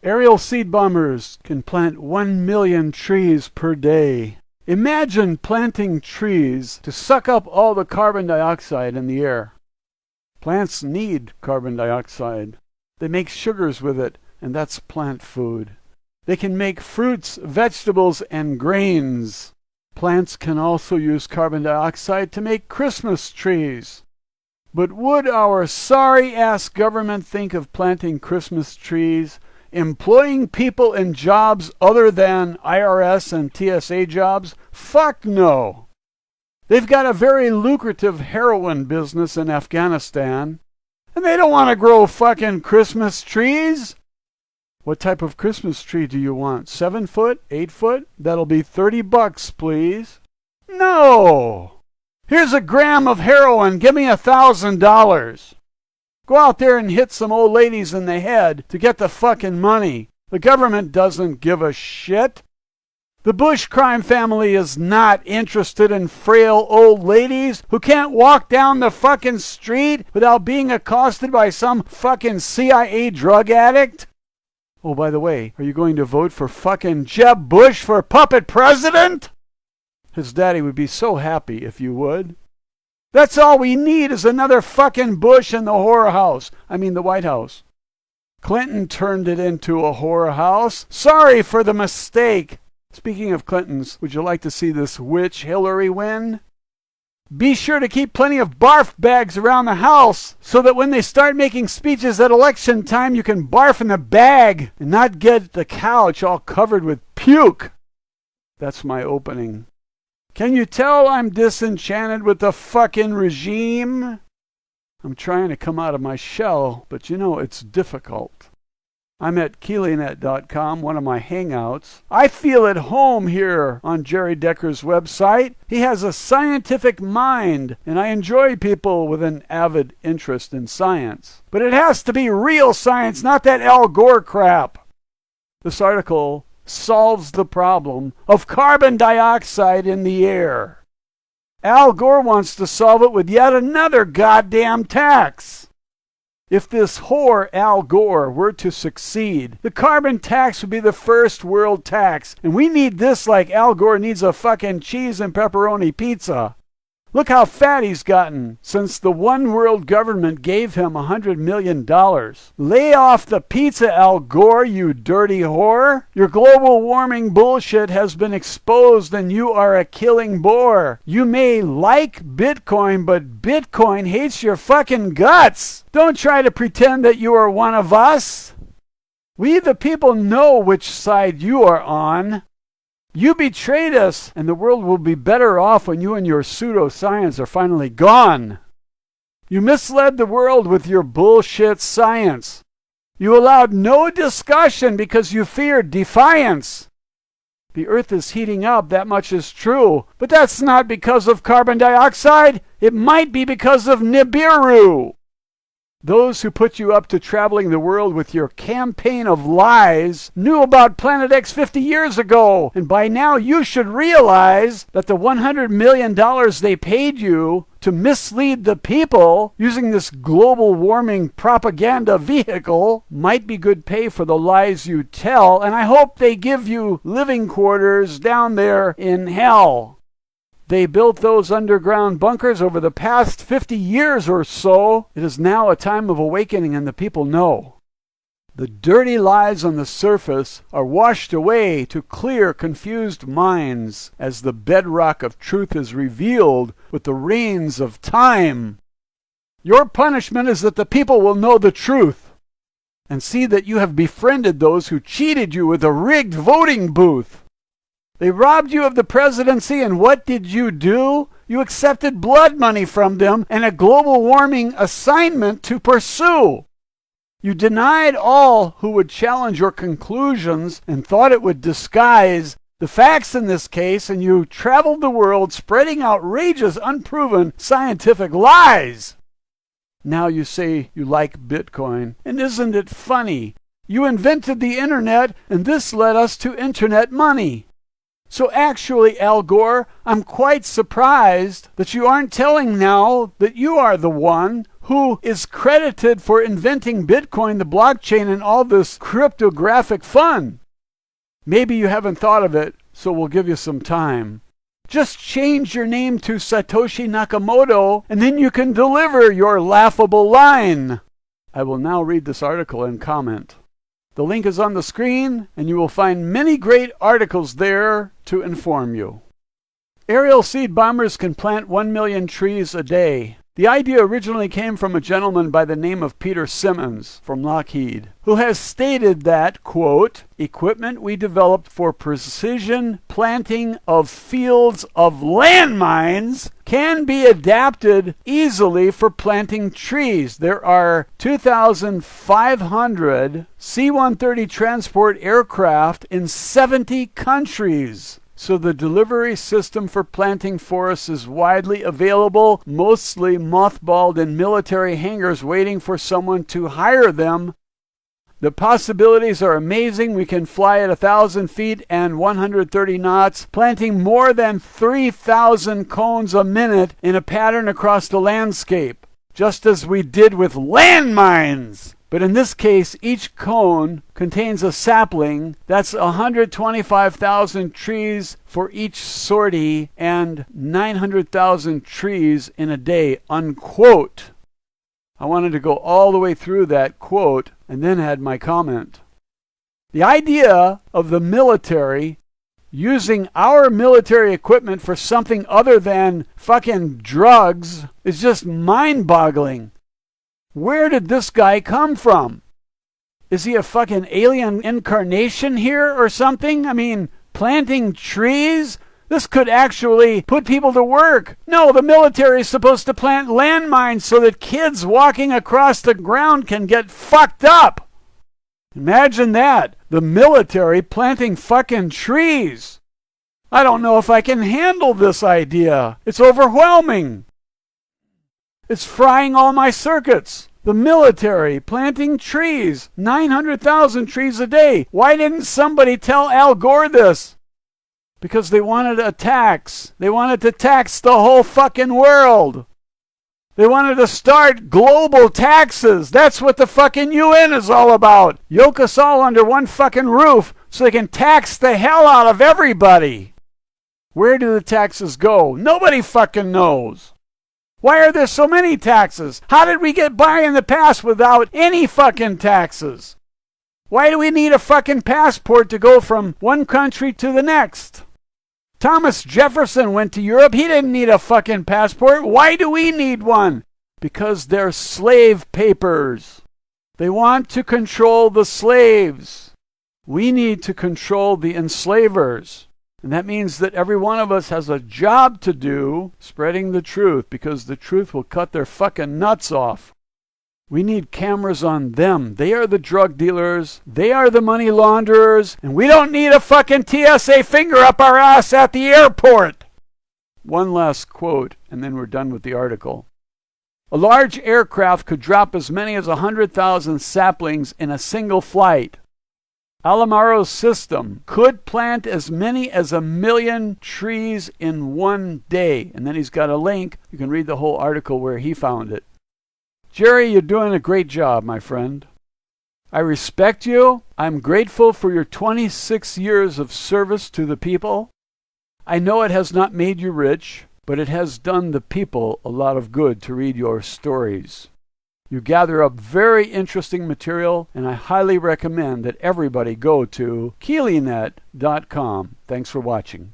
Aerial seed bombers can plant 1 million trees per day. Imagine planting trees to suck up all the carbon dioxide in the air. Plants need carbon dioxide. They make sugars with it, and that's plant food. They can make fruits, vegetables, and grains. Plants can also use carbon dioxide to make Christmas trees. But would our sorry-ass government think of planting Christmas trees, employing people in jobs other than IRS and TSA jobs? Fuck no. They've got a very lucrative heroin business in Afghanistan, and they don't want to grow fucking Christmas trees. What type of Christmas tree do you want? 7 foot? 8 foot? That'll be $30, please. No! Here's a gram of heroin. Give me $1,000. Go out there and hit some old ladies in the head to get the fucking money. The government doesn't give a shit. The Bush crime family is not interested in frail old ladies who can't walk down the fucking street without being accosted by some fucking CIA drug addict. Oh, by the way, are you going to vote for fucking Jeb Bush for puppet president? His daddy would be so happy if you would. That's all we need is another fucking Bush in the the White House. Clinton turned it into a horror house. Sorry for the mistake. Speaking of Clintons, would you like to see this witch Hillary win? Be sure to keep plenty of barf bags around the house so that when they start making speeches at election time, you can barf in the bag and not get the couch all covered with puke. That's my opening. Can you tell I'm disenchanted with the fucking regime? I'm trying to come out of my shell, but you know it's difficult. I'm at KeelyNet.com, one of my hangouts. I feel at home here on Jerry Decker's website. He has a scientific mind, and I enjoy people with an avid interest in science. But it has to be real science, not that Al Gore crap. This article solves the problem of carbon dioxide in the air. Al Gore wants to solve it with yet another goddamn tax. If this whore Al Gore were to succeed, the carbon tax would be the first world tax, and we need this like Al Gore needs a fucking cheese and pepperoni pizza. Look how fat he's gotten since the one world government gave him $100 million. Lay off the pizza, Al Gore, you dirty whore. Your global warming bullshit has been exposed and you are a killing bore. You may like Bitcoin, but Bitcoin hates your fucking guts. Don't try to pretend that you are one of us. We the people know which side you are on. You betrayed us, and the world will be better off when you and your pseudoscience are finally gone. You misled the world with your bullshit science. You allowed no discussion because you feared defiance. The earth is heating up, that much is true, but that's not because of carbon dioxide. It might be because of Nibiru. Those who put you up to traveling the world with your campaign of lies knew about Planet X 50 years ago, and by now you should realize that the $100 million they paid you to mislead the people using this global warming propaganda vehicle might be good pay for the lies you tell, and I hope they give you living quarters down there in hell. They built those underground bunkers over the past 50 years or so. It is now a time of awakening, and the people know. The dirty lies on the surface are washed away to clear, confused minds as the bedrock of truth is revealed with the rains of time. Your punishment is that the people will know the truth and see that you have befriended those who cheated you with a rigged voting booth. They robbed you of the presidency, and what did you do? You accepted blood money from them and a global warming assignment to pursue. You denied all who would challenge your conclusions and thought it would disguise the facts in this case, and you traveled the world spreading outrageous, unproven scientific lies. Now you say you like Bitcoin, and isn't it funny? You invented the internet, and this led us to internet money. So actually, Al Gore, I'm quite surprised that you aren't telling now that you are the one who is credited for inventing Bitcoin, the blockchain, and all this cryptographic fun. Maybe you haven't thought of it, so we'll give you some time. Just change your name to Satoshi Nakamoto, and then you can deliver your laughable line. I will now read this article and comment. The link is on the screen, and you will find many great articles there to inform you. Aerial seed bombers can plant 1 million trees a day. The idea originally came from a gentleman by the name of Peter Simmons from Lockheed, who has stated that, quote, equipment we developed for precision planting of fields of landmines can be adapted easily for planting trees. There are 2,500 C-130 transport aircraft in 70 countries. So the delivery system for planting forests is widely available, mostly mothballed in military hangars waiting for someone to hire them. The possibilities are amazing. We can fly at 1,000 feet and 130 knots, planting more than 3,000 cones a minute in a pattern across the landscape, just as we did with landmines. But in this case, each cone contains a sapling. That's 125,000 trees for each sortie and 900,000 trees in a day, unquote. I wanted to go all the way through that quote and then add my comment. The idea of the military using our military equipment for something other than fucking drugs is just mind-boggling. Where did this guy come from? Is he a fucking alien incarnation here or something? I mean, planting trees? This could actually put people to work. No, the military is supposed to plant landmines so that kids walking across the ground can get fucked up. Imagine that. The military planting fucking trees. I don't know if I can handle this idea. It's overwhelming. It's frying all my circuits. The military planting trees, 900,000 trees a day. Why didn't somebody tell Al Gore this? Because they wanted a tax. They wanted to tax the whole fucking world. They wanted to start global taxes. That's what the fucking UN is all about. Yoke us all under one fucking roof so they can tax the hell out of everybody. Where do the taxes go? Nobody fucking knows. Why are there so many taxes? How did we get by in the past without any fucking taxes? Why do we need a fucking passport to go from one country to the next? Thomas Jefferson went to Europe. He didn't need a fucking passport. Why do we need one? Because they're slave papers. They want to control the slaves. We need to control the enslavers. And that means that every one of us has a job to do spreading the truth, because the truth will cut their fucking nuts off. We need cameras on them. They are the drug dealers. They are the money launderers. And we don't need a fucking TSA finger up our ass at the airport. One last quote, and then we're done with the article. A large aircraft could drop as many as 100,000 saplings in a single flight. Alamaro's system could plant as many as 1 million trees in one day. And then he's got a link. You can read the whole article where he found it. Jerry, you're doing a great job, my friend. I respect you. I'm grateful for your 26 years of service to the people. I know it has not made you rich, but it has done the people a lot of good to read your stories. You gather up very interesting material, and I highly recommend that everybody go to KeelyNet.com. Thanks for watching.